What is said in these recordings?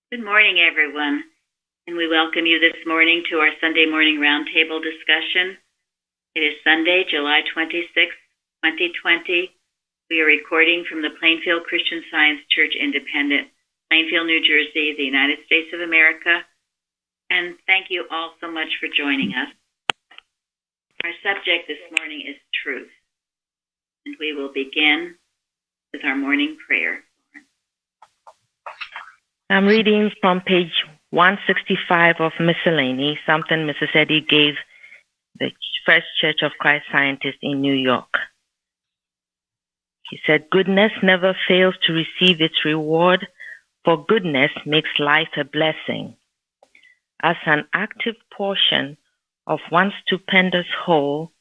Good morning, everyone, and we welcome you this morning to our Sunday morning roundtable discussion. It is Sunday, July 26th, 2020. We are recording from the Plainfield Christian Science Church Independent, Plainfield, New Jersey, the United States of America, and thank you all so much for joining us. Our subject this morning is truth, and we will begin with our morning prayer. I'm reading from page 165 of Miscellany, something Mrs. Eddy gave the First Church of Christ Scientists in New York. He said, "Goodness never fails to receive its reward, for goodness makes life a blessing. As an active portion of one stupendous whole,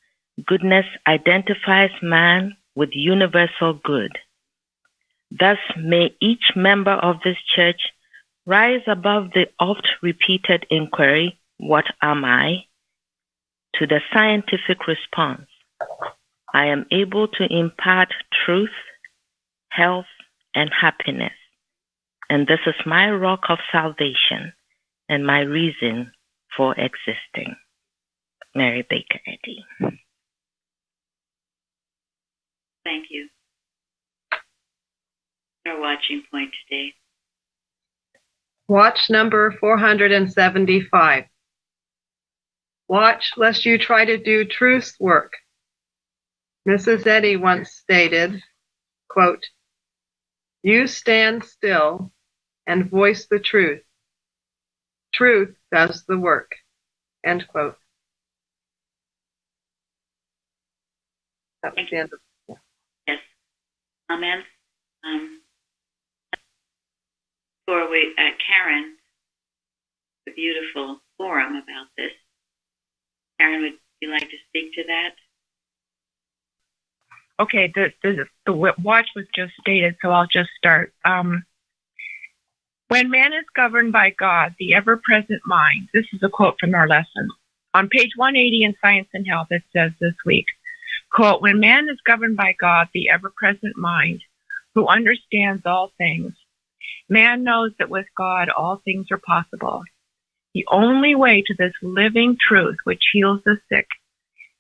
goodness identifies man with universal good. Thus may each member of this church rise above the oft-repeated inquiry, 'What am I?' to the scientific response, 'I am able to impart truth, health, and happiness, and this is my rock of salvation and my reason for existing.'" Mary Baker Eddy. Thank you. Our watching point today. Watch number 475. Watch lest you try to do truth's work. Mrs. Eddy once stated, quote, "You stand still and voice the truth. Truth does the work," end quote. That was the end of Yes. Comments? Before we, Karen, a beautiful forum about this. Karen, would you like to speak to that? Okay, the watch was just stated, so I'll just start. When man is governed by God, the ever-present mind, this is a quote from our lesson. On page 180 in Science and Health, it says this week, quote, "When man is governed by God, the ever-present mind, who understands all things, man knows that with God all things are possible. The only way to this living truth which heals the sick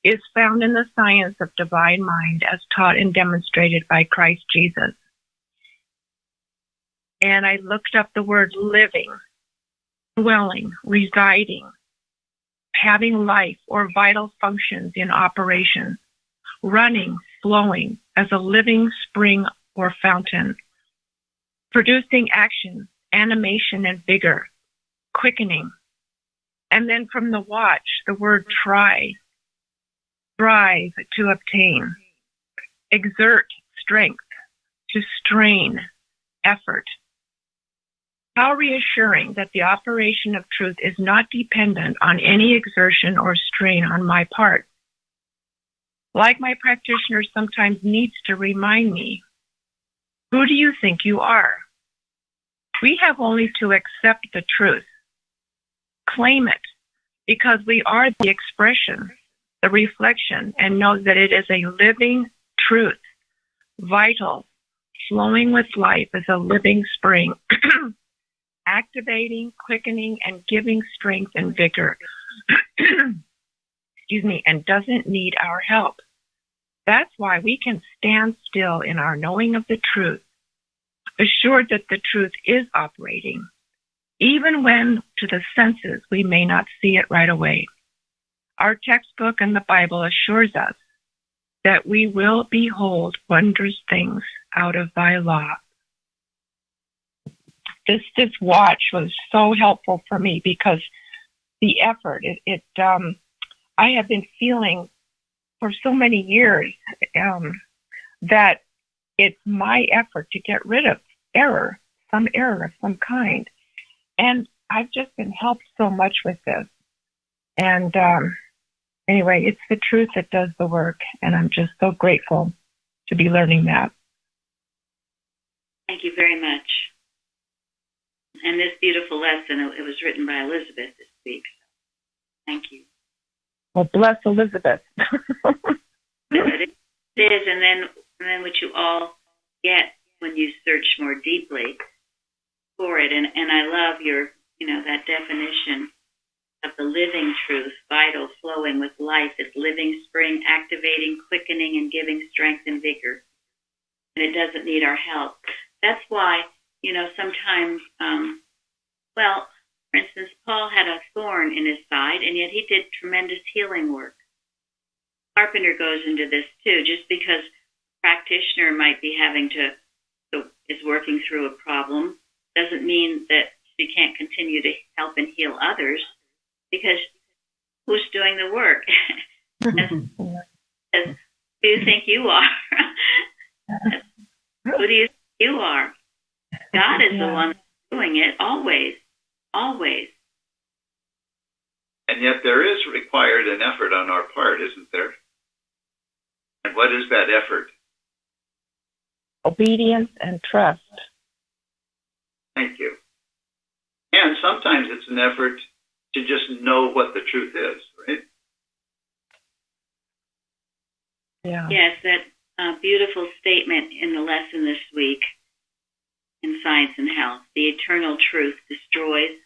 is found in the science of divine mind as taught and demonstrated by Christ Jesus." And I looked up the word living, dwelling, residing, having life or vital functions in operation, running, flowing as a living spring or fountain, producing action, animation, and vigor, quickening. And then from the watch, the word try, strive to obtain, exert, strength, to strain, effort. How reassuring that the operation of truth is not dependent on any exertion or strain on my part. Like my practitioner sometimes needs to remind me, who do you think you are? We have only to accept the truth, claim it, because we are the expression, the reflection, and know that it is a living truth, vital, flowing with life as a living spring, activating, quickening, and giving strength and vigor, and doesn't need our help. That's why we can stand still in our knowing of the truth, assured that the truth is operating, even when to the senses we may not see it right away. Our textbook and the Bible assures us that we will behold wondrous things out of thy law. This watch was so helpful for me because the effort, I have been feeling for so many years that it's my effort to get rid of some error of some kind. And I've just been helped so much with this. And anyway, it's the truth that does the work. And I'm just so grateful to be learning that. Thank you very much. And this beautiful lesson, it was written by Elizabeth this week. Thank you. Well, bless Elizabeth. It is, and then what you all get when you search more deeply for it. And I love your, that definition of the living truth, vital, flowing with life, this living spring, activating, quickening, and giving strength and vigor. And it doesn't need our help. That's why, sometimes, for instance, Paul had a thorn in his side, and yet he did tremendous healing work. Carpenter goes into this too. Just because a practitioner might be is working through a problem, doesn't mean that she can't continue to help and heal others, because who's doing the work? Who do you think you are? Who do you think you are? God is the one doing it, always, always. And yet there is required an effort on our part, isn't there? And what is that effort? Obedience and trust. Thank you. And sometimes it's an effort to just know what the truth is, right? Yeah. Yes, that beautiful statement in the lesson this week in Science and Health. The eternal truth destroys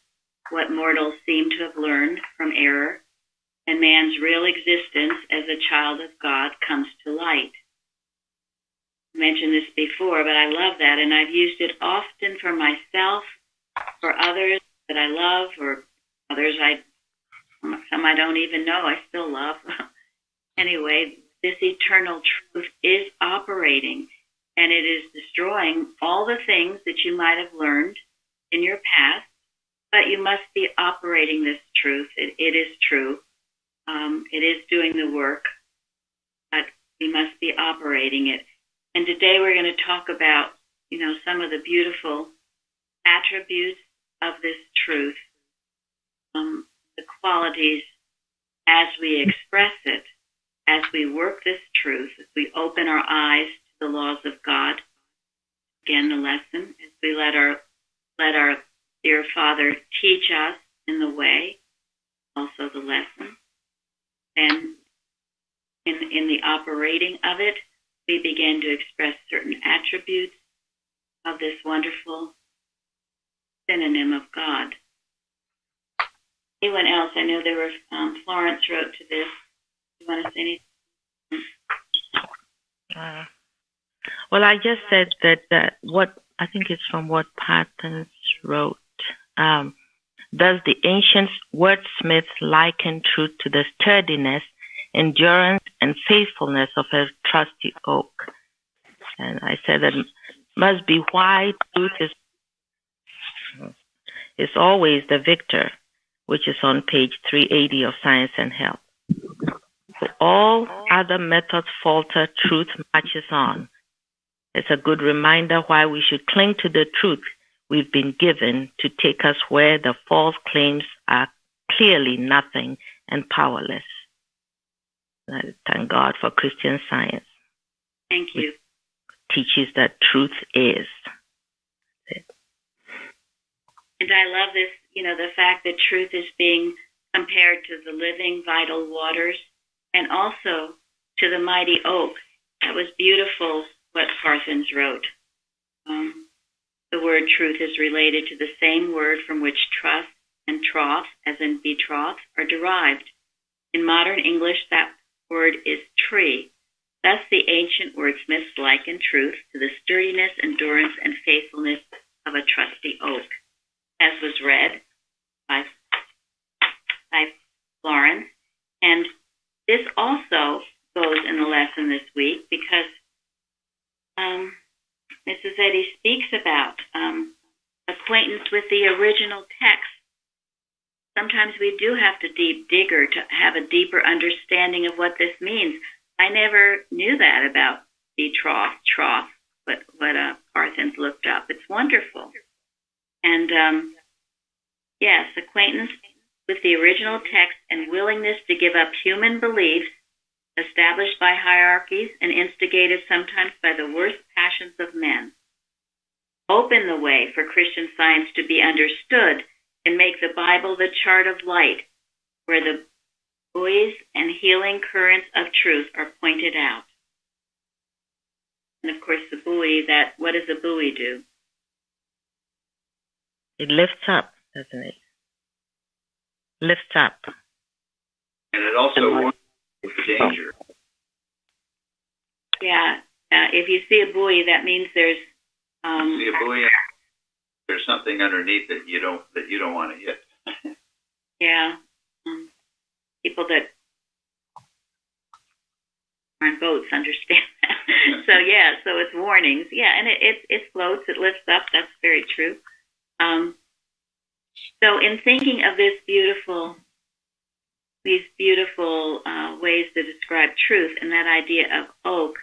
what mortals seem to have learned from error, and man's real existence as a child of God comes to light. I mentioned this before, but I love that, and I've used it often for myself, for others that I love, or others some I don't even know I still love. Anyway, this eternal truth is operating, and it is destroying all the things that you might have learned in your past, but you must be operating this truth. It is true. It is doing the work, but we must be operating it. And today we're going to talk about, some of the beautiful attributes of this truth, the qualities as we express it, as we work this truth, as we open our eyes to the laws of God. Again, the lesson, as we let our dear Father teach us in the way, also the lesson. And in the operating of it, we begin to express certain attributes of this wonderful synonym of God. Anyone else? I know there were, Florence wrote to this. You want to say anything? Well, I just said that what I think it's from what Parsons wrote. Does the ancient wordsmith liken truth to the sturdiness, endurance, and faithfulness of a trusty oak? And I said that must be why truth is always the victor, which is on page 380 of Science and Health. For all other methods falter, truth marches on. It's a good reminder why we should cling to the truth we've been given to take us where the false claims are clearly nothing and powerless. Thank God for Christian Science. Thank you. It teaches that truth is. And I love this, the fact that truth is being compared to the living, vital waters and also to the mighty oak. That was beautiful what Parsons wrote. The word truth is related to the same word from which trust and troth, as in betroth, are derived. In modern English, that word is tree. Thus, the ancient wordsmiths liken truth to the sturdiness, endurance, and faithfulness of a trusty oak, as was read by Florence. And this also goes in the lesson this week because Mrs. Eddy speaks about acquaintance with the original text. Sometimes we do have to deep digger to have a deeper understanding of what this means. I never knew that about betroth, troth, what Parsons looked up. It's wonderful. And yes, acquaintance with the original text and willingness to give up human beliefs established by hierarchies and instigated sometimes by the worst passions of men, open the way for Christian Science to be understood and make the Bible the chart of light, where the buoys and healing currents of truth are pointed out. And of course, the buoy, what does a buoy do? It lifts up, doesn't it? Lifts up. And it also warns of danger. Yeah. If you see a buoy, that means there's See a buoy, there's something underneath that you don't want to hit. yeah. People that are on boats understand that. So it's warnings. Yeah, and it floats, it lifts up. That's very true. So in thinking of these beautiful ways to describe truth and that idea of oak,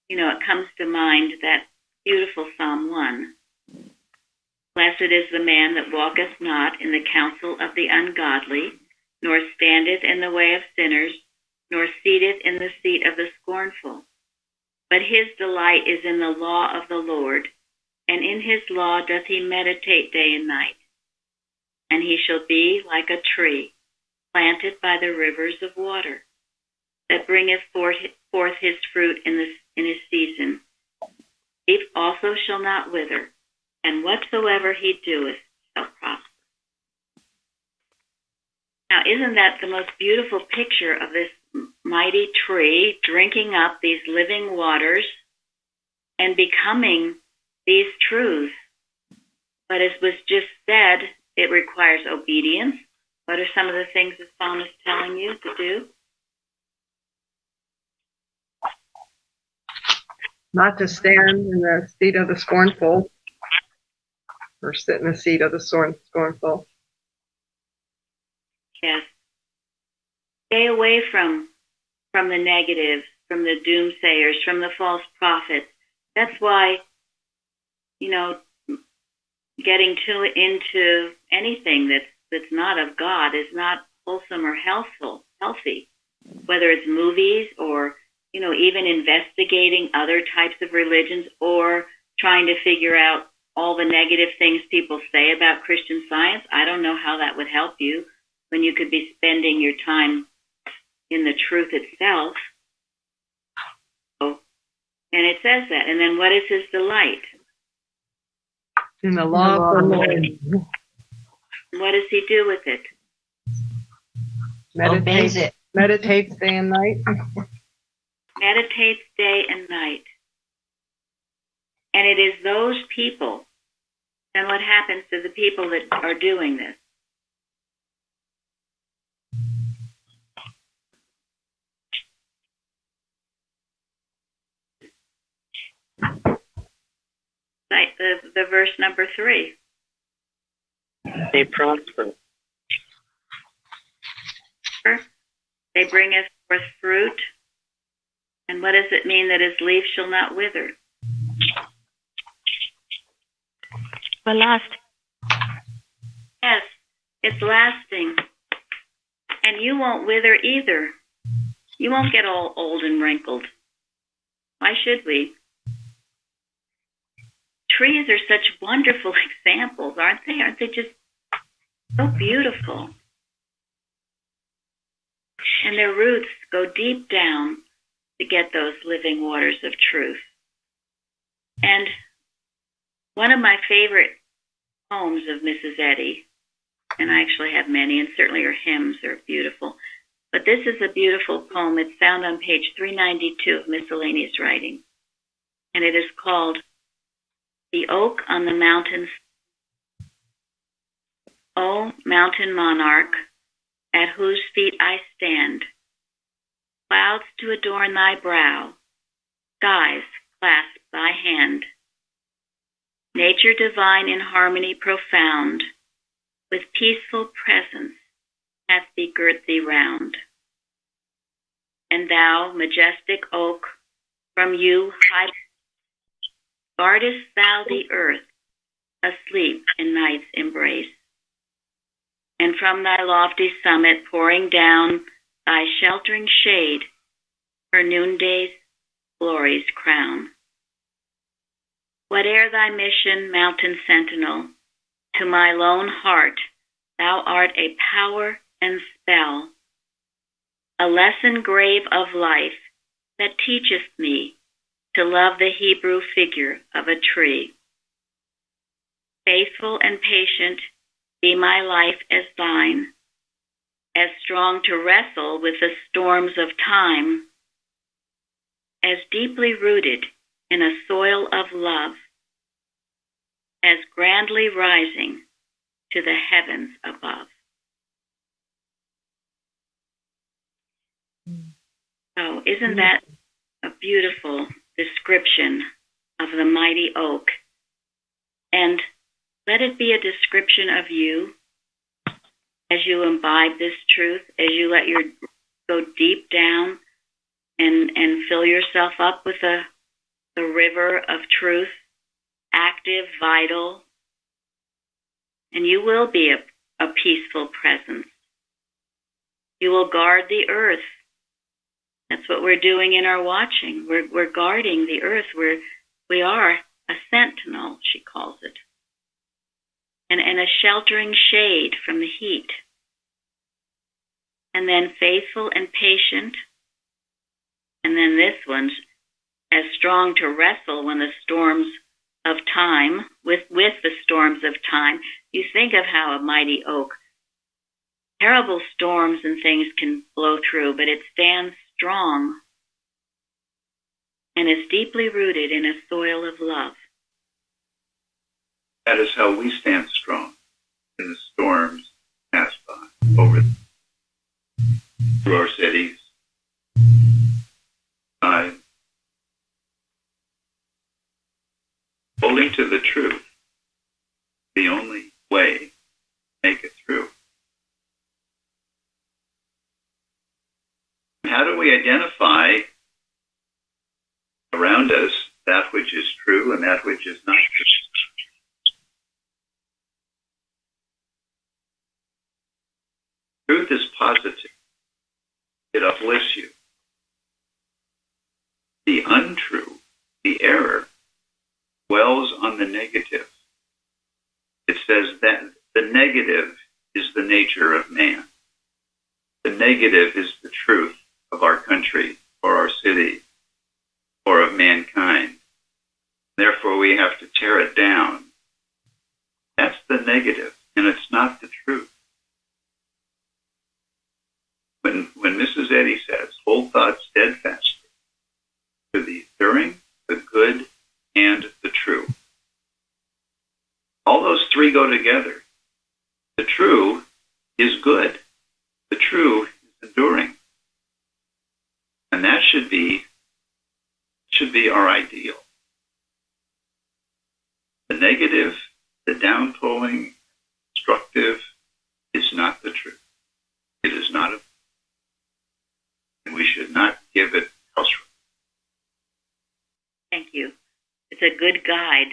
it comes to mind that beautiful Psalm 1. Blessed is the man that walketh not in the counsel of the ungodly, nor standeth in the way of sinners, nor seateth in the seat of the scornful. But his delight is in the law of the Lord, and in his law doth he meditate day and night. And he shall be like a tree planted by the rivers of water, that bringeth forth his fruit in his season. It also shall not wither, and whatsoever he doeth shall prosper. Now, isn't that the most beautiful picture of this mighty tree drinking up these living waters and becoming these truths? But as was just said, it requires obedience. What are some of the things the psalmist is telling you to do? Not to stand in the seat of the scornful, or sit in the seat of the scornful. Yes. Stay away from the negatives, from the doomsayers, from the false prophets. That's why, getting into anything that's not of God is not wholesome or healthy. Whether it's movies or, even investigating other types of religions or trying to figure out all the negative things people say about Christian Science. I don't know how that would help you when you could be spending your time in the truth itself. Oh, and it says that. And then what is his delight? In the law of the Lord. What does he do with it? Meditates day and night. Meditates day and night. And it is those people. And what happens to the people that are doing this? Like the verse number 3. They prosper. They bringeth forth fruit. And what does it mean that his leaf shall not wither? But last. Yes, it's lasting. And you won't wither either. You won't get all old and wrinkled. Why should we? Trees are such wonderful examples, aren't they? Aren't they just so beautiful? And their roots go deep down to get those living waters of truth. And one of my favorite poems of Mrs. Eddy, and I actually have many, and certainly her hymns are beautiful, but this is a beautiful poem. It's found on page 392 of Miscellaneous Writing, and it is called The Oak on the Mountains. O mountain monarch, at whose feet I stand, clouds to adorn thy brow, skies clasp thy hand. Nature divine in harmony profound, with peaceful presence hath begirt thee round. And thou, majestic oak, from you high guardest thou the earth, asleep in night's embrace. And from thy lofty summit pouring down thy sheltering shade, her noonday's glories crown. Whate'er thy mission, mountain sentinel, to my lone heart thou art a power and spell, a lesson grave of life that teacheth me to love the Hebrew figure of a tree. Faithful and patient be my life as thine, as strong to wrestle with the storms of time, as deeply rooted in a soil of love, as grandly rising to the heavens above. So isn't that a beautiful description of the mighty oak? And let it be a description of you as you imbibe this truth, as you let your go deep down and fill yourself up with the river of truth, active, vital, and you will be a peaceful presence. You will guard the earth. That's what we're doing in our watching. We're guarding the earth. We are a sentinel, she calls it, and a sheltering shade from the heat. And then faithful and patient. And then this one's as strong to wrestle when the storms of time, with the storms of time. You think of how a mighty oak, terrible storms and things can blow through, but it stands strong and is deeply rooted in a soil of love. That is how we stand strong in the storms pass by, over through our cities, holding to the truth, the only way to make it through. How do we identify around us that which is true and that which is not true? Truth is positive. It uplifts you. The untrue, the error, dwells on the negative. It says that the negative is the nature of man. The negative is the truth of our country or our city or of mankind. Therefore, we have to tear it down. That's the negative, and it's not the truth. When Mrs. Eddy says, hold thought steadfastly to the enduring, the good, and the true. All those three go together. The true is good. The true is enduring. And that should be our ideal. The negative, the downpulling, destructive is not the truth. It is not a, and we should not give it house room. Thank you. It's a good guide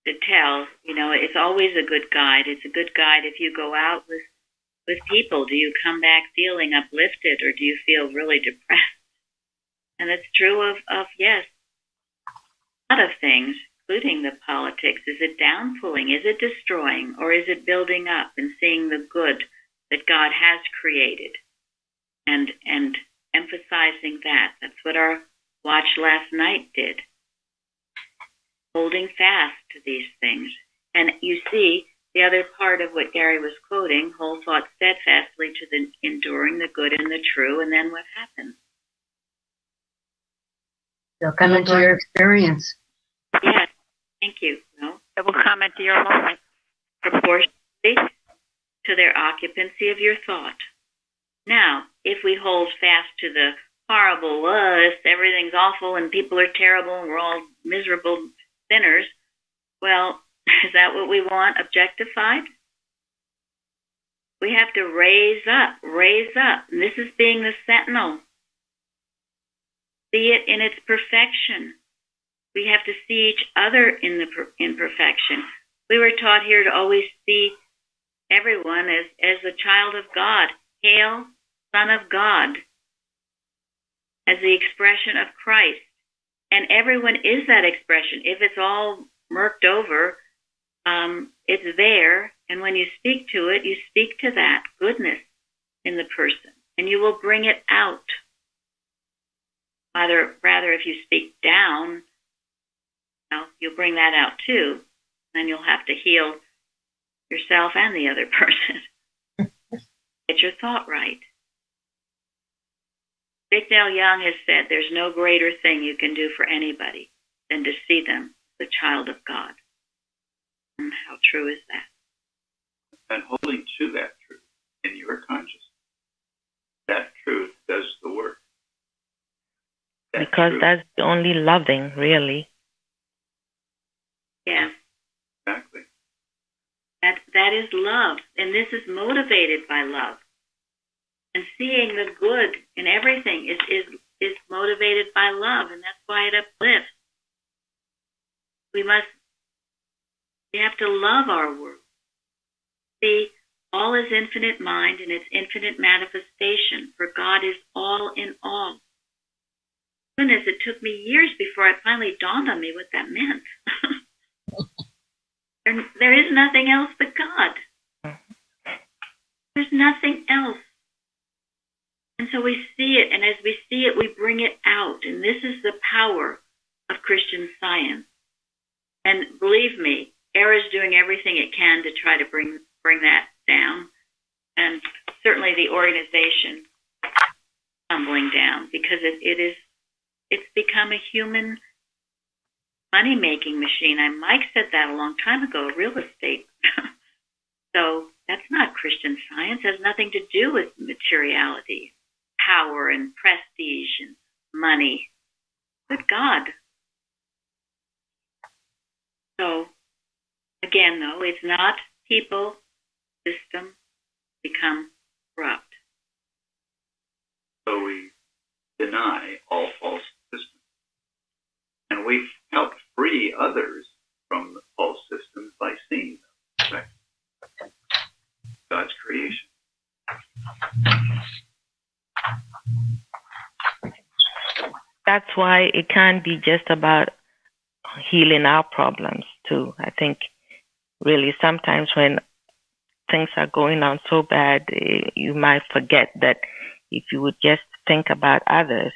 to tell. It's always a good guide. It's a good guide if you go out with people. Do you come back feeling uplifted, or do you feel really depressed? And it's true of yes, a lot of things, including the politics. Is it downpulling? Is it destroying? Or is it building up and seeing the good that God has created and emphasizing that? That's what our watch last night did. Holding fast to these things. And you see the other part of what Gary was quoting, hold thought steadfastly to the enduring, the good, and the true. And then what happens? They'll come into your experience. Yes, thank you. No, It will come into your moment. proportionally to their occupancy of your thought. Now, if we hold fast to the horrible, everything's awful and people are terrible and we're all miserable sinners, well, is that what we want, objectified? We have to raise up. And this is being the sentinel. See it in its perfection. We have to see each other in the imperfection. We were taught here to always see everyone as a child of God. Hail, Son of God, as the expression of Christ. And everyone is that expression. If it's all murked over, it's there. And when you speak to it, you speak to that goodness in the person. And you will bring it out. Rather, if you speak down, you'll bring that out too. Then you'll have to heal yourself and the other person. Get your thought right. Bicknell Young has said there's no greater thing you can do for anybody than to see them the child of God. And how true is that? And holding to that truth in your consciousness, that truth does the work. Because that's the only loving, really. Yeah. Exactly. That is love, and this is motivated by love. And seeing the good in everything is motivated by love, and that's why it uplifts. We have to love our world. See, all is infinite mind and its infinite manifestation, for God is all in all. Goodness, it took me years before it finally dawned on me what that meant. There is nothing else but God. There's nothing else. And so we see it, and as we see it, we bring it out. And this is the power of Christian Science. And believe me, ERA's doing everything it can to try to bring that down. And certainly the organization tumbling down, because it's become a human money-making machine. Mike said that a long time ago, real estate. So that's not Christian Science. It has nothing to do with materiality, power and prestige and money. Good God. So, again, though, it's not people, system become corrupt. So we deny all false systems. And we help free others from the false systems by seeing them. Right? God's creation. That's why it can't be just about healing our problems too. I think really sometimes when things are going on so bad, you might forget that if you would just think about others,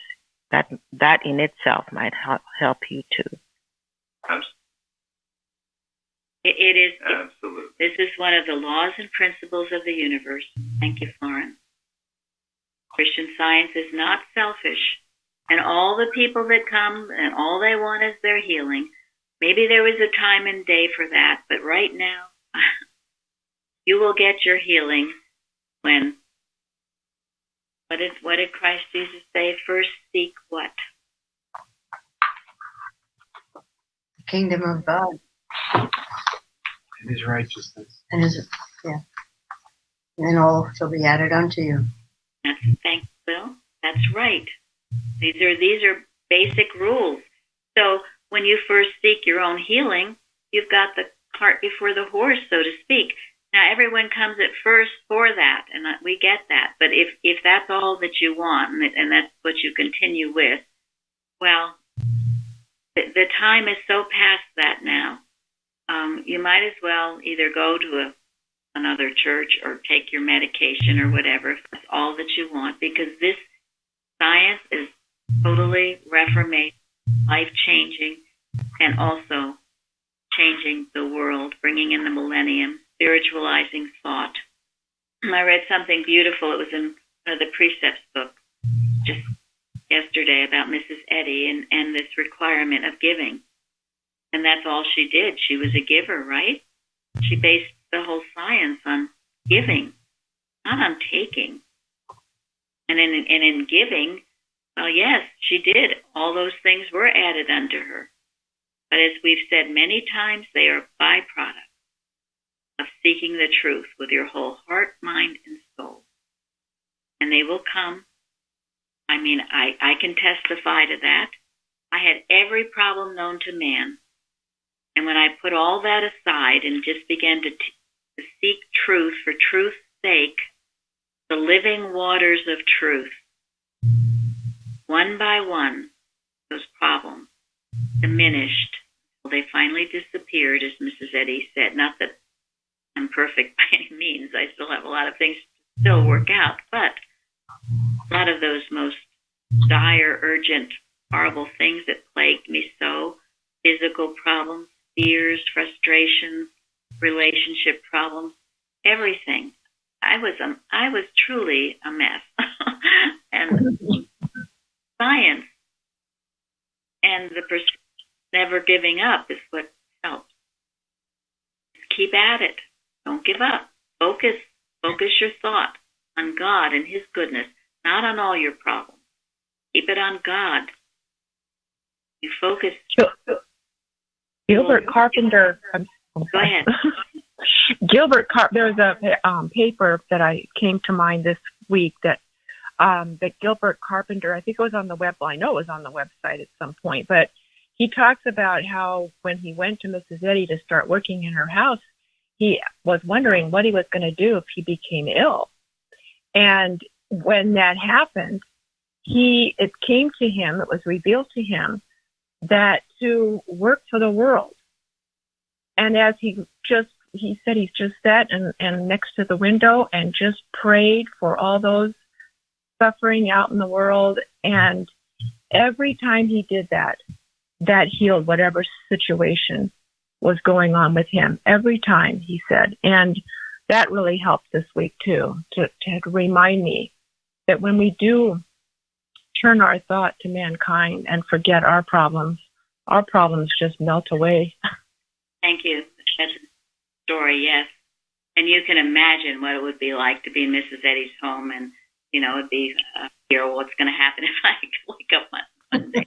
that in itself might help you too. Absolutely. It is. Absolutely. This is one of the laws and principles of the universe. Thank you, Florence. Christian Science is not selfish. And all the people that come and all they want is their healing. Maybe there was a time and day for that, but right now, you will get your healing when, what did Christ Jesus say? First seek what? The kingdom of God. And his righteousness. And and all shall be added unto you. Thanks, Bill. That's right. These are basic rules. So when you first seek your own healing, you've got the cart before the horse, so to speak. Now, everyone comes at first for that, and we get that. But if that's all that you want, and that's what you continue with, well, the time is so past that now. You might as well either go to another church or take your medication or whatever, if that's all that you want, because this science is totally reformation, life-changing, and also changing the world, bringing in the millennium, spiritualizing thought. I read something beautiful. It was in one of the precepts book just yesterday about Mrs. Eddy and this requirement of giving. And that's all she did. She was a giver, right? She based the whole science on giving, not on taking. And in giving, well, yes, she did. All those things were added unto her. But as we've said many times, they are byproducts of seeking the truth with your whole heart, mind, and soul. And they will come. I mean, I can testify to that. I had every problem known to man. And when I put all that aside and just began to seek truth for truth's sake, the living waters of truth, one by one, those problems diminished until they finally disappeared, as Mrs. Eddy said. Not that I'm perfect by any means. I still have a lot of things to still work out, but a lot of those most dire, urgent, horrible things that plagued me so, physical problems, fears, frustrations, relationship problems, everything. I was truly a mess. And science and the never giving up is what helps. Just keep at it. Don't give up. Focus your thought on God and His goodness, not on all your problems. Keep it on God. You focus. Gilbert Carpenter. Go ahead. There's a paper that came to mind this week that Gilbert Carpenter, I think it was on the web. Well, I know it was on the website at some point, but he talks about how when he went to Mrs. Eddy to start working in her house, he was wondering what he was going to do if he became ill. And when that happened, it came to him, it was revealed to him that to work for the world. And as he said he's just sat and next to the window and just prayed for all those suffering out in the world. And every time he did that healed whatever situation was going on with him. Every time, he said. And that really helped this week too, to remind me that when we do turn our thought to mankind and forget our problems just melt away. Thank you. That's a story, yes. And you can imagine what it would be like to be in Mrs. Eddy's home, and it'd be fear, what's going to happen if I wake up one day.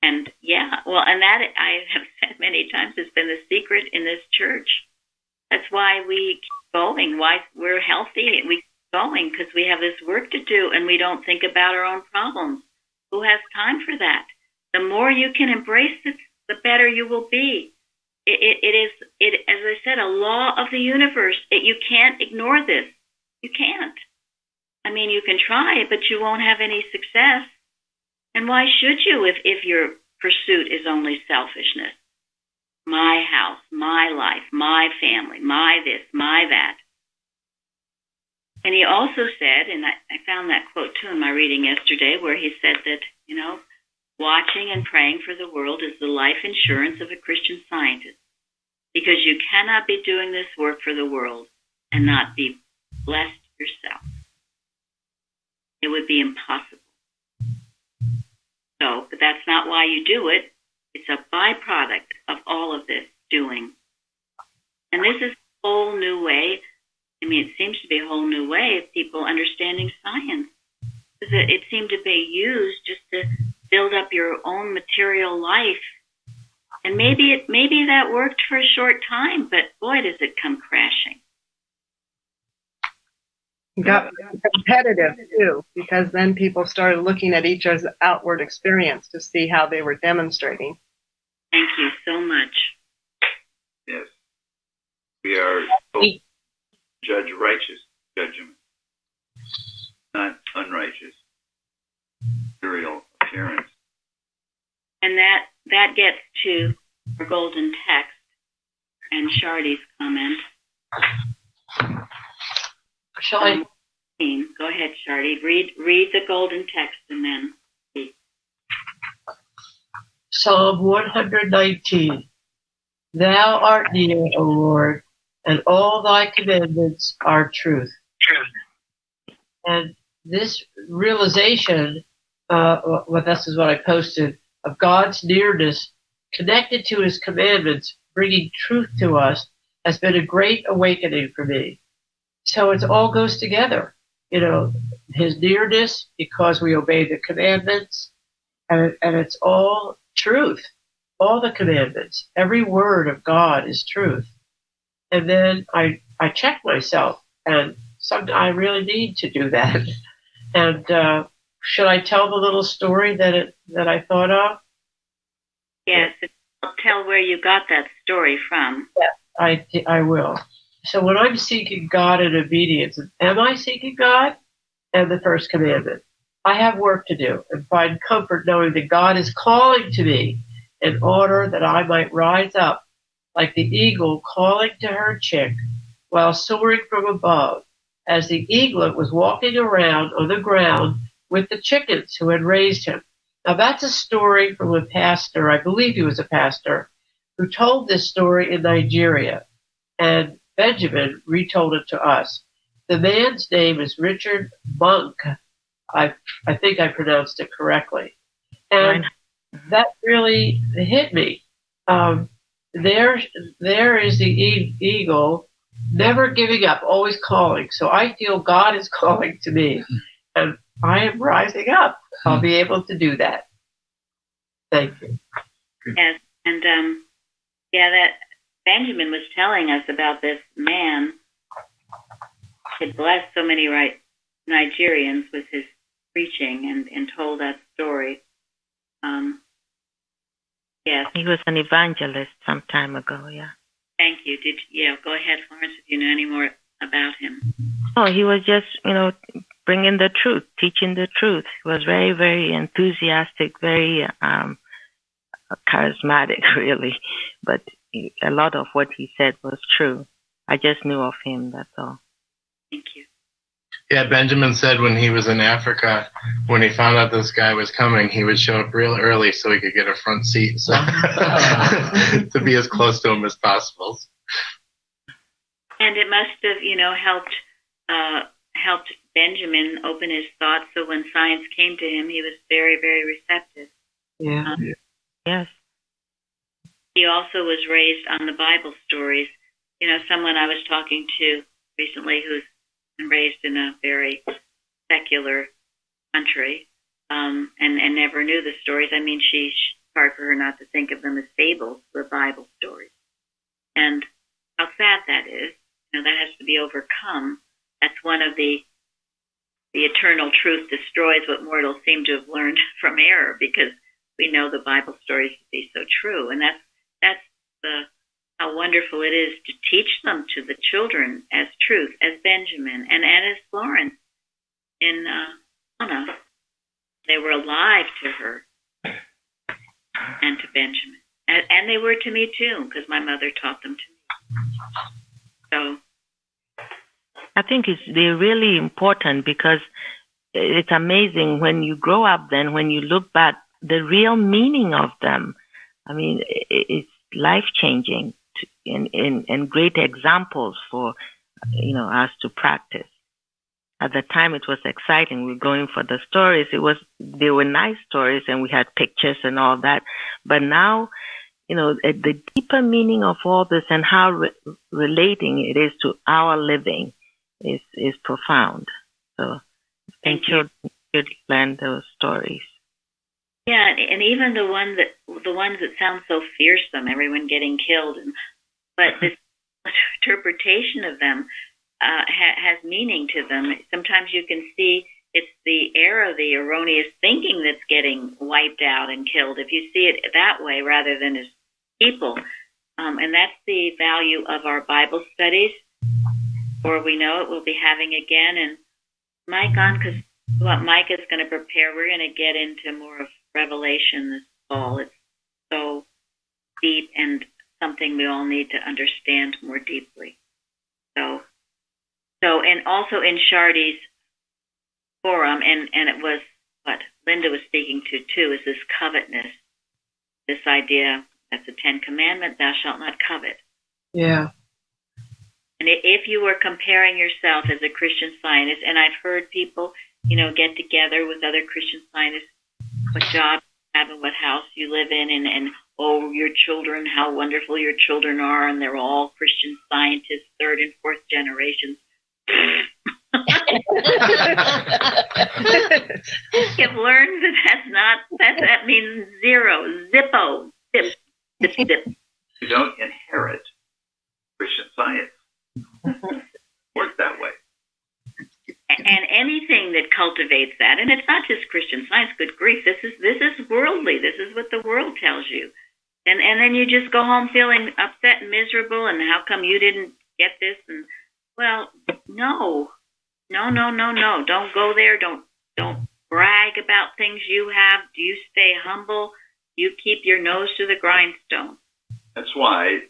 And and that I have said many times has been the secret in this church. That's why we keep going. Why we're healthy and we keep going, because we have this work to do and we don't think about our own problems. Who has time for that? The more you can embrace it, the better you will be. It is, as I said, a law of the universe. You can't ignore this. You can't. I mean, you can try, but you won't have any success. And why should you if your pursuit is only selfishness? My house, my life, my family, my this, my that. And he also said, and I found that quote too in my reading yesterday, where he said that, watching and praying for the world is the life insurance of a Christian Scientist, because you cannot be doing this work for the world and not be blessed yourself. It would be impossible. So, but that's not why you do it. It's a byproduct of all of this doing. And this is a whole new way. I mean, it seems to be a whole new way of people understanding science. Because it seemed to be used just to build up your own material life. And maybe that worked for a short time, but boy, does it come crashing. It got competitive too, because then people started looking at each other's outward experience to see how they were demonstrating. Thank you so much. Yes. We are told judge righteous judgment, not unrighteous material appearance. And that gets to our golden text and Shardy's comment. Shall I? Go ahead, Shardy. Read the golden text and then speak. Psalm 119. Thou art near, O Lord, and all thy commandments are truth. And this realization, this is what I posted, of God's nearness connected to his commandments, bringing truth to us, has been a great awakening for me. So it all goes together, his nearness because we obey the commandments, and it's all truth, all the commandments. Every word of God is truth. And then I check myself, and I really need to do that. And should I tell the little story that I thought of? Yes, tell where you got that story from. Yeah, I will. So when I'm seeking God in obedience, am I seeking God? And the first commandment. I have work to do and find comfort knowing that God is calling to me in order that I might rise up like the eagle calling to her chick while soaring from above, as the eaglet was walking around on the ground with the chickens who had raised him. Now that's a story from a pastor, I believe he was a pastor, who told this story in Nigeria. And Benjamin retold it to us. The man's name is Richard Monk. I think I pronounced it correctly. And that really hit me. There is the eagle, never giving up, always calling. So I feel God is calling to me, and I am rising up. I'll be able to do that. Thank you. Yes, and that Benjamin was telling us about this man had blessed so many Nigerians with his preaching and told that story. Yes. He was an evangelist some time ago, yeah. Thank you. Go ahead, Florence, if you know any more about him. Oh, he was just, bringing the truth, teaching the truth. He was very, very enthusiastic, very charismatic, really. But a lot of what he said was true. I just knew of him, that's all. Thank you. Yeah, Benjamin said when he was in Africa, when he found out this guy was coming, he would show up real early so he could get a front seat, so to be as close to him as possible. And it must have, helped Benjamin open his thoughts, so when science came to him, he was very, very receptive. Yeah. Yes. He also was raised on the Bible stories. Someone I was talking to recently who's been raised in a very secular country, and never knew the stories. I mean, it's hard for her not to think of them as fables or Bible stories. And how sad that is. That has to be overcome. That's one of the eternal truth destroys what mortals seem to have learned from error, because we know the Bible stories to be so true. And that's how wonderful it is to teach them to the children as truth, as Benjamin and as Florence in Anna. They were alive to her and to Benjamin. And they were to me too, because my mother taught them to me. So I think they're really important, because it's amazing when you grow up, then when you look back, the real meaning of them, I mean, it's life-changing and great examples for, us to practice. At the time, it was exciting. We were going for the stories. They were nice stories, and we had pictures and all that. But now, the deeper meaning of all this and how relating it is to our living is profound. So, thank children should learn those stories. Yeah, and even the ones that sound so fearsome, everyone getting killed, but this interpretation of them has meaning to them. Sometimes you can see it's the error, the erroneous thinking that's getting wiped out and killed, if you see it that way rather than as people. And that's the value of our Bible studies. Before we know it, we'll be having again. And Mike on, because what Mike is going to prepare, we're going to get into more of Revelation this fall. It's so deep and something we all need to understand more deeply. So, and also in Shardy's forum, and it was what Linda was speaking to too, is this covetousness, this idea that's the 10 Commandment, thou shalt not covet. Yeah. And if you were comparing yourself as a Christian Scientist, and I've heard people, get together with other Christian Scientists, what job you have and what house you live in, and your children, how wonderful your children are, and they're all Christian Scientists, 3rd and 4th generations. You've learned that means zero, zippo, zip, zip, zip. You don't inherit Christian Science. Work that way. And anything that cultivates that, and it's not just Christian Science, good grief, this is worldly. This is what the world tells you. And then you just go home feeling upset and miserable, and how come you didn't get this? And well, no. Don't go there. Don't brag about things you have. You stay humble. You keep your nose to the grindstone. That's why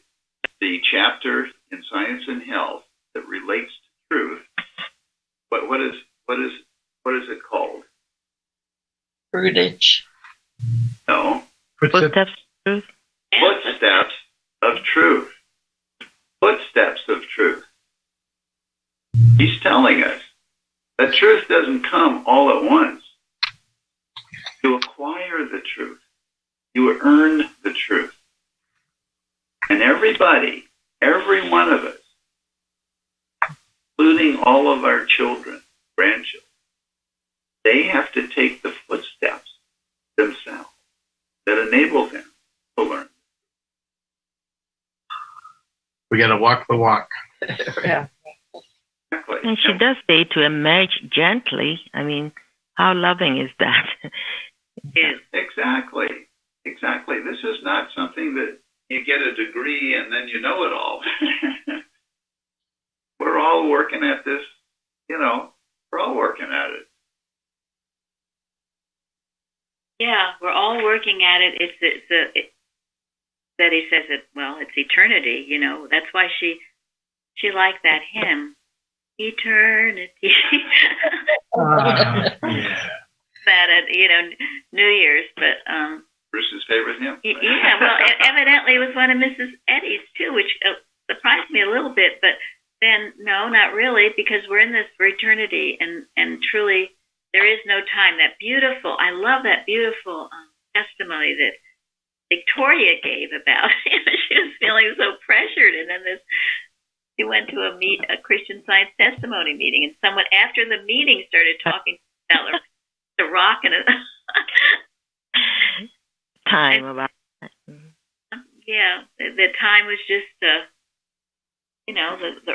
the chapter in Science and Health that relates to truth, what is it called? Fruitage. Footsteps of truth. Footsteps of truth. Footsteps of truth. He's telling us that truth doesn't come all at once. You acquire the truth. You earn the truth. And everybody, every one of us, including all of our children, grandchildren, they have to take the footsteps themselves that enable them to learn. We got to walk the walk. Yeah. Exactly. And she does say to emerge gently. I mean, how loving is that? Yes. Exactly. Exactly. This is not something that you get a degree and then you know it all. We're all working at this, we're all working at it. Yeah, we're all working at it. Betty says it, well, it's eternity, That's why she liked that hymn. Eternity. Yeah. That at, New Year's, but Bruce's favorite hymn. yeah, well, evidently it was one of Mrs. Eddy's too, which surprised me a little bit, but then no, not really, because we're in this for eternity, and truly there is no time. I love that beautiful testimony that Victoria gave about, she was feeling so pressured, and then she went to a Christian Science testimony meeting, and someone after the meeting started talking about the rock and Time about that. yeah, the time was just the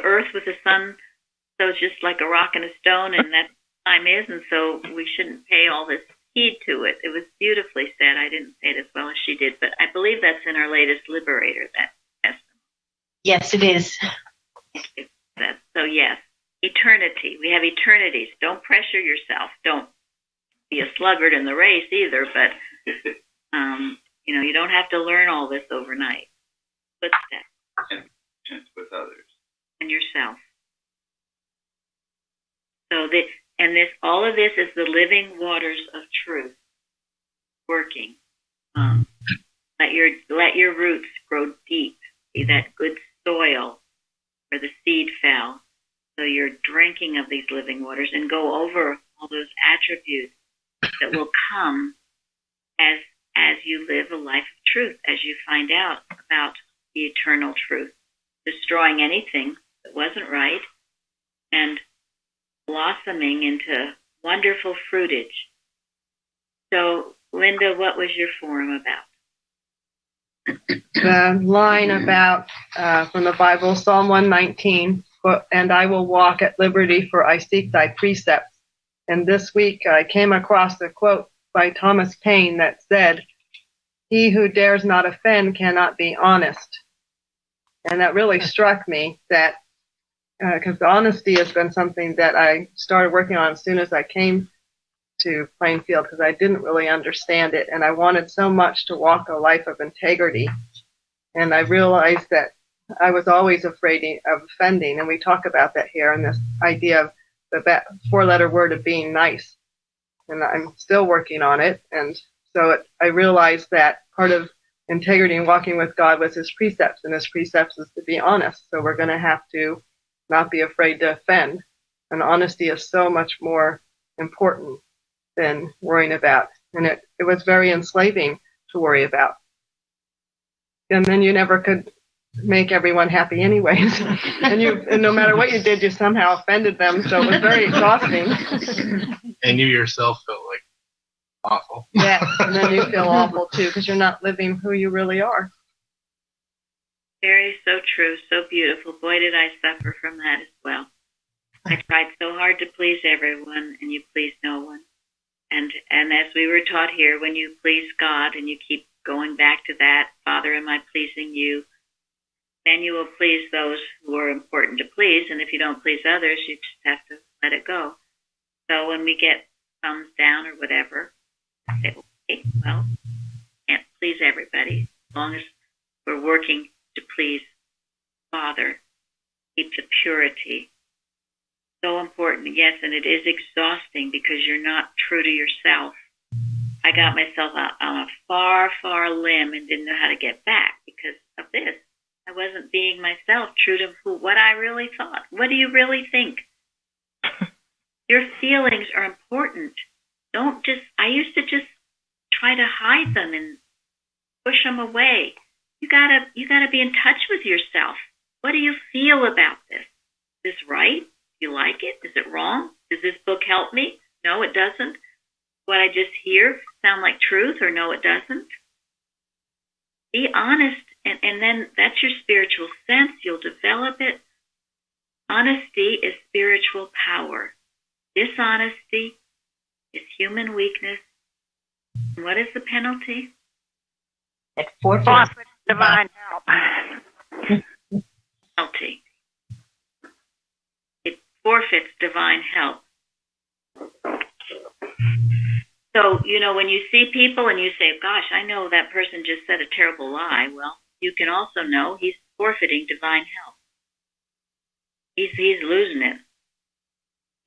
earth with the sun, so it's just like a rock and a stone, and that time is, and so we shouldn't pay all this heed to it. It was beautifully said. I didn't say it as well as she did, but I believe that's in our latest Liberator, that testimony. Yes, it is. So yes, eternity. We have eternities. Don't pressure yourself. Don't be a sluggard in the race either, but you don't have to learn all this overnight. Footsteps. And with others. And yourself. So all of this is the living waters of truth working. Let your roots grow deep. Be that good soil where the seed fell. So you're drinking of these living waters and go over all those attributes that will come as you live a life of truth, as you find out about the eternal truth, destroying anything that wasn't right and blossoming into wonderful fruitage. So, Linda, what was your forum about? The line about, from the Bible, Psalm 119, and I will walk at liberty, for I seek thy precepts. And this week I came across a quote by Thomas Paine that said, he who dares not offend cannot be honest. And that really struck me, that because honesty has been something that I started working on as soon as I came to Plainfield, because I didn't really understand it, and I wanted so much to walk a life of integrity. And I realized that I was always afraid of offending, and we talk about that here, and this idea of the four-letter word of being nice. And I'm still working on it, and so I realized that part of integrity and walking with God was his precepts, and his precepts is to be honest. So we're going to have to not be afraid to offend. And honesty is so much more important than worrying about. And it was very enslaving to worry about. And then you never could make everyone happy anyways. and no matter what you did, you somehow offended them. So it was very exhausting. And you yourself felt like awful. Yeah, and then you feel awful too, because you're not living who you really are. Very so true, so beautiful. Boy, did I suffer from that as well. I tried so hard to please everyone, and you pleased no one. And as we were taught here, when you please God and you keep going back to that, Father, am I pleasing you? Then you will please those who are important to please, and if you don't please others, you just have to let it go. So when we get thumbs down or whatever, I say, okay, well, can't please everybody. As long as we're working to please Father, keep the purity. So important, yes, and it is exhausting because you're not true to yourself. I got myself out on a far, far limb and didn't know how to get back because of this. I wasn't being myself, true to what I really thought. What do you really think? Your feelings are important. I used to just try to hide them and push them away. You gotta be in touch with yourself. What do you feel about this? Is this right? Do you like it? Is it wrong? Does this book help me? No, it doesn't. What I just hear sound like truth, or no, it doesn't? Be honest, and then that's your spiritual sense. You'll develop it. Honesty is spiritual power. Dishonesty is human weakness. And what is the penalty? It forfeits divine help. Penalty. It forfeits divine help. So, when you see people and you say, gosh, I know that person just said a terrible lie, well, you can also know he's forfeiting divine help. He's losing it.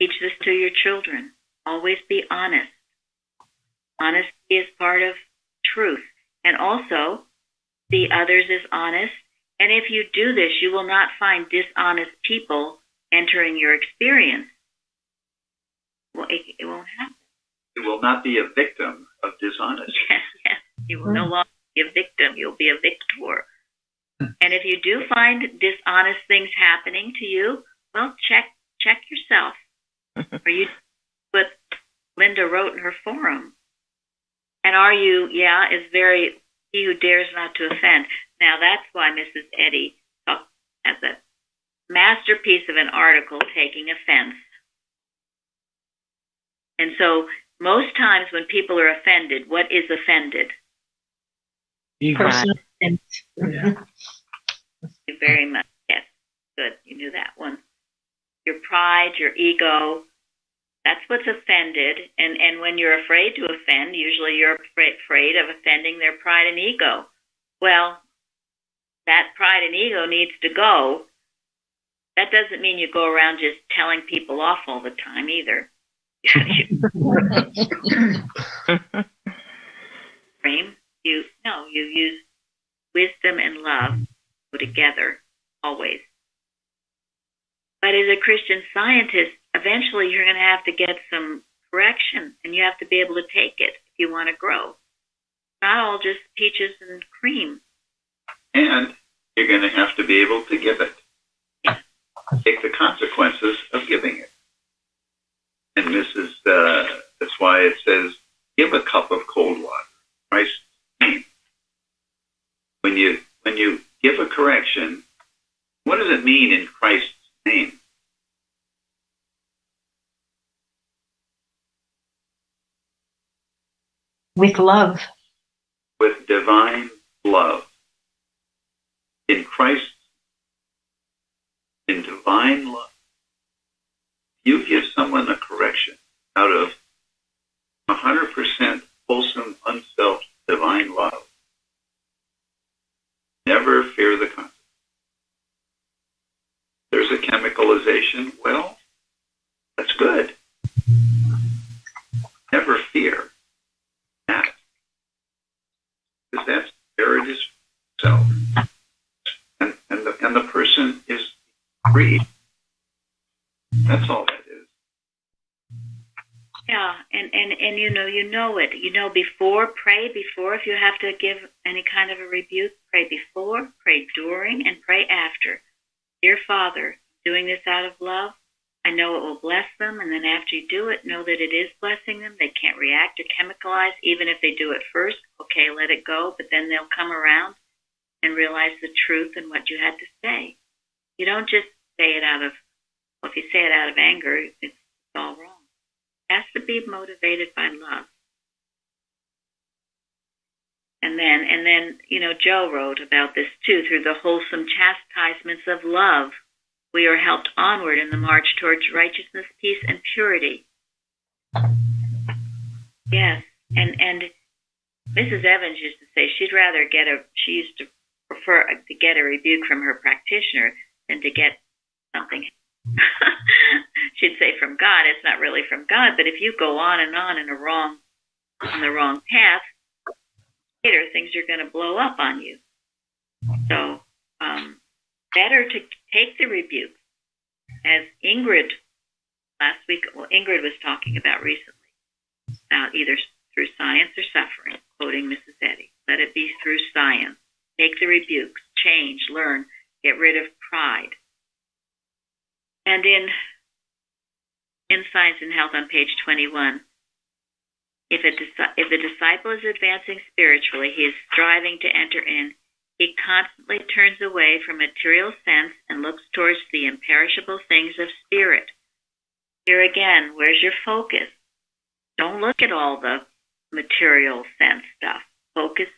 Teach this to your children. Always be honest. Honesty is part of truth. And also, see others as honest. And if you do this, you will not find dishonest people entering your experience. Well, it won't happen. You will not be a victim of dishonesty. Yes. You will no longer be a victim. You'll be a victor. And if you do find dishonest things happening to you, well, check yourself. Are you what Linda wrote in her forum? And are you, is very, he who dares not to offend. Now, that's why Mrs. Eddy has a masterpiece of an article taking offense. And so, most times when people are offended, what is offended? Personal Thank you very much. Yes, good. You knew that one. Your pride, your ego, that's what's offended. And when you're afraid to offend, usually you're afraid of offending their pride and ego. Well, that pride and ego needs to go. That doesn't mean you go around just telling people off all the time either. You use wisdom and love go together always. But as a Christian Scientist, eventually you're going to have to get some correction, and you have to be able to take it if you want to grow. Not all just peaches and cream. And you're going to have to be able to give it. Yeah. Take the consequences of giving it. And that's why it says, give a cup of cold water. Christ's name. When you give a correction, what does it mean in Christ's name? With love. With divine love. In Christ, in divine love. You give someone a correction out of 100% wholesome, unself, divine love. Never fear the consequences. There's a chemicalization. Well, that's good. Never fear that. Because that's where it is self. And the person is free. That's all that is. Yeah, and you know it. Pray before. If you have to give any kind of a rebuke, pray before, pray during, and pray after. Dear Father, doing this out of love, I know it will bless them, and then after you do it, know that it is blessing them. They can't react or chemicalize, even if they do it first. Okay, let it go, but then they'll come around and realize the truth and what you had to say. You don't just say it out of, if you say it out of anger, it's all wrong. It has to be motivated by love. And then, Joe wrote about this too. Through the wholesome chastisements of love, we are helped onward in the march towards righteousness, peace, and purity. Yes, and Mrs. Evans used to say she used to prefer to get a rebuke from her practitioner than to get something. She'd say from God. It's not really from God, but if you go on and on in a wrong on the wrong path, later things are going to blow up on you. So, better to take the rebuke. As Ingrid last week, Ingrid was talking about recently, about either through science or suffering, quoting Mrs. Eddy. Let it be through science. Take the rebukes, change, learn, get rid of pride. And in Science and Health on page 21, if the disciple is advancing spiritually, he is striving to enter in. He constantly turns away from material sense and looks towards the imperishable things of spirit. Here again, where's your focus? Don't look at all the material sense stuff. Focus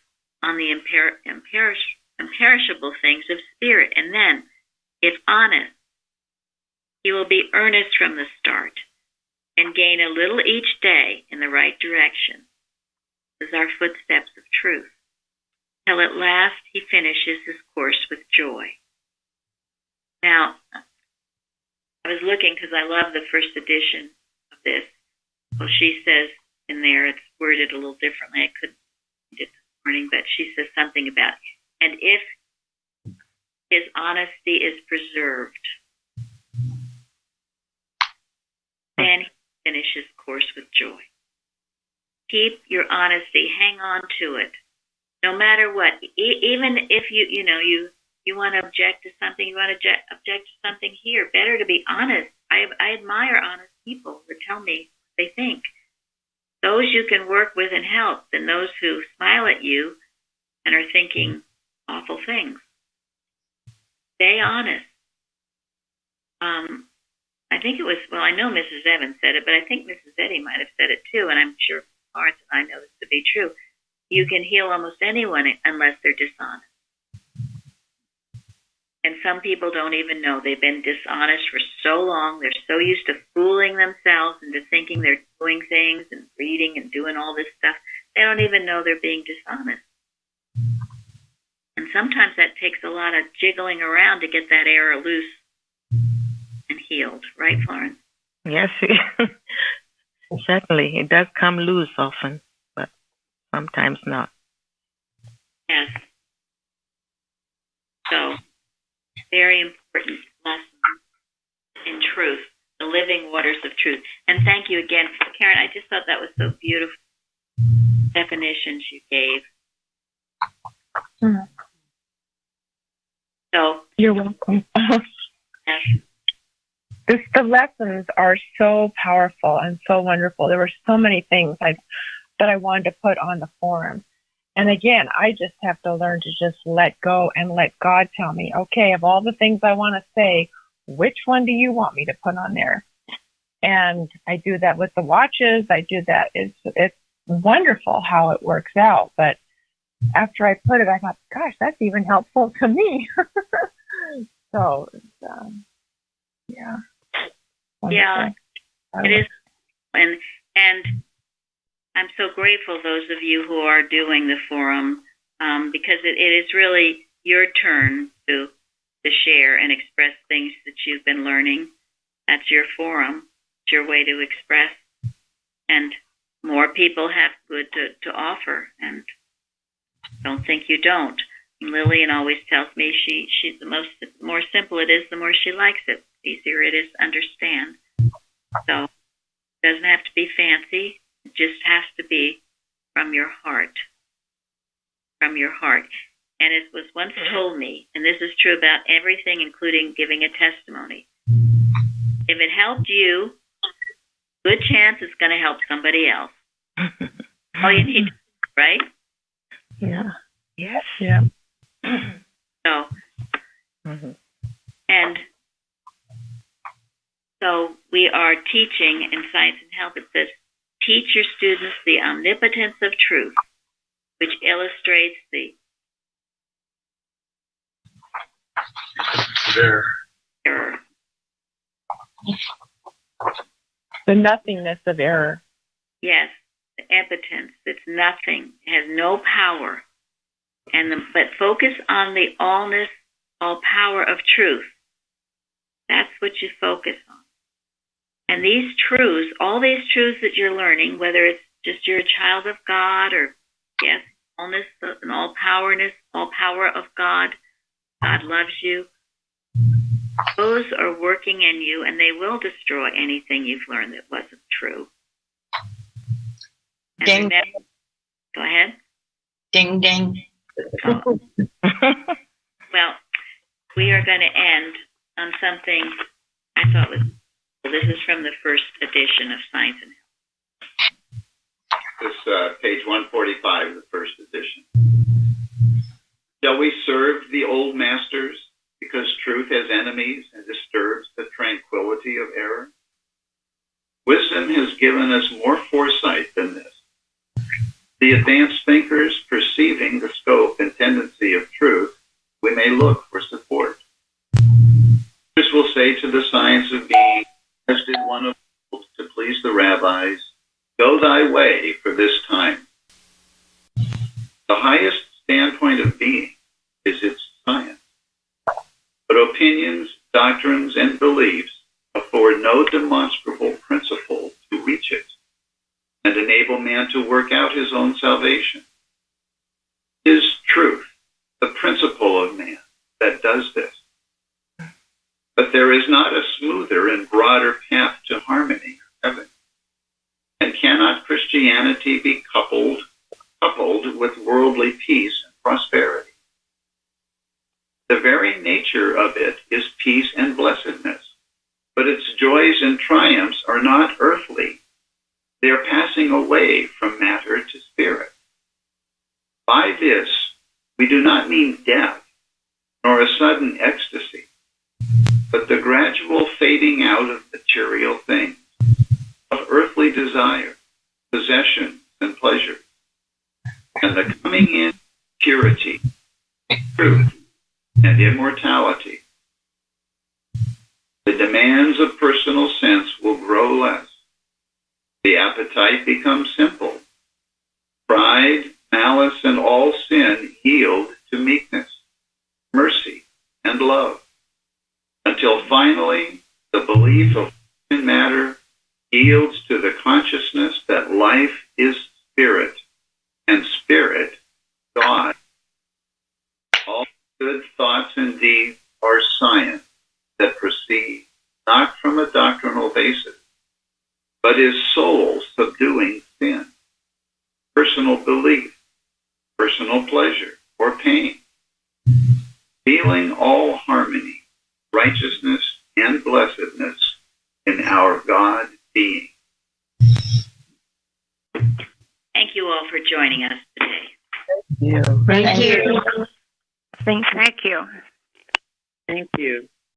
on the imperishable things of spirit. And then, if honest, he will be earnest from the start and gain a little each day in the right direction. This is our footsteps of truth, till at last he finishes his course with joy. Now, I was looking because I love the first edition of this. Well, she says in there, it's worded a little differently. I couldn't read it this morning, but she says something about, and if his honesty is preserved, then he finishes course with joy. Keep your honesty. Hang on to it. No matter what, even if you want to object to something, you want to object to something here, better to be honest. I admire honest people who tell me what they think. Those you can work with and help than those who smile at you and are thinking awful things. Stay honest. I think it was, I know Mrs. Evans said it, but I think Mrs. Eddy might have said it too, and I'm sure Florence and I know this to be true. You can heal almost anyone unless they're dishonest. And some people don't even know they've been dishonest for so long. They're so used to fooling themselves into thinking they're doing things and reading and doing all this stuff. They don't even know they're being dishonest. And sometimes that takes a lot of jiggling around to get that error loose and healed. Right, Florence? Yes, certainly. It does come loose often, but sometimes not. Yes. So, very important lesson in truth, the living waters of truth. And thank you again, Karen. I just thought that was so beautiful. Definitions you gave. Mm. So you're welcome. Yes. The lessons are so powerful and so wonderful. There were so many things that I wanted to put on the forum. And again, I just have to learn to just let go and let God tell me, okay, of all the things I want to say, which one do you want me to put on there? And I do that with the watches. I do that. It's wonderful how it works out. But after I put it, I thought, gosh, that's even helpful to me. So, yeah. Yeah, it is. And I'm so grateful, those of you who are doing the forum, because it is really your turn to share and express things that you've been learning. That's your forum. It's your way to express. And more people have good to offer. And don't think you don't. Lillian always tells me she's the more simple it is, the more she likes it. The easier it is to understand. So it doesn't have to be fancy. It just has to be from your heart. From your heart. And it was once told me, and this is true about everything, including giving a testimony. If it helped you, good chance it's going to help somebody else. All you need, right? Yeah. Yes. Yeah. So, and so we are teaching in Science and Health. It says, teach your students the omnipotence of truth, which illustrates the error. The nothingness of error. Yes, the impotence. It's nothing. It has no power. But focus on the allness, all power of truth. That's what you focus on. And these truths, all these truths that you're learning, whether it's just you're a child of God, or yes, allness and all power of God. God loves you. Those are working in you, and they will destroy anything you've learned that wasn't true. And Ding. remember, go ahead. Ding, ding. Oh. Well, we are going to end on something I thought was, well, this is from the first edition of Science and This page 145, the first edition. Shall we serve the old masters because truth has enemies and disturbs the tranquility of error? Wisdom has given us more foresight than this. The advanced thinkers, perceiving the scope and tendency of truth, we may look for support. This will say to the science of being, as did one of old to please the rabbis, go thy way for this time. The highest standpoint of being is its science. But opinions, doctrines, and beliefs afford no demonstrable principle to reach it and enable man to work out his own salvation. It is truth, the principle of man, that does this. But there is not a smoother and broader path to harmony or heaven. And cannot Christianity be coupled with worldly peace and prosperity? The very nature of it is peace and blessedness, but its joys and triumphs are not earthly. They are passing away from matter to spirit. By this, we do not mean death, nor a sudden ecstasy, but the gradual fading out of material things, of earthly desire, possession, and pleasure, and the coming in purity, truth, and immortality. The demands of personal sense will grow less. The appetite becomes simple. Pride, malice, and all sin yield to meekness, mercy, and love, until finally the belief of matter yields to the consciousness that life is spirit, and spirit, God. All good thoughts and deeds are science that proceed not from a doctrinal basis, but is soul subduing sin, personal belief, personal pleasure, or pain, feeling all harmony, righteousness, and blessedness in our God being. Thank you all for joining us today. Yeah. Thank you. Thank you. Thank you.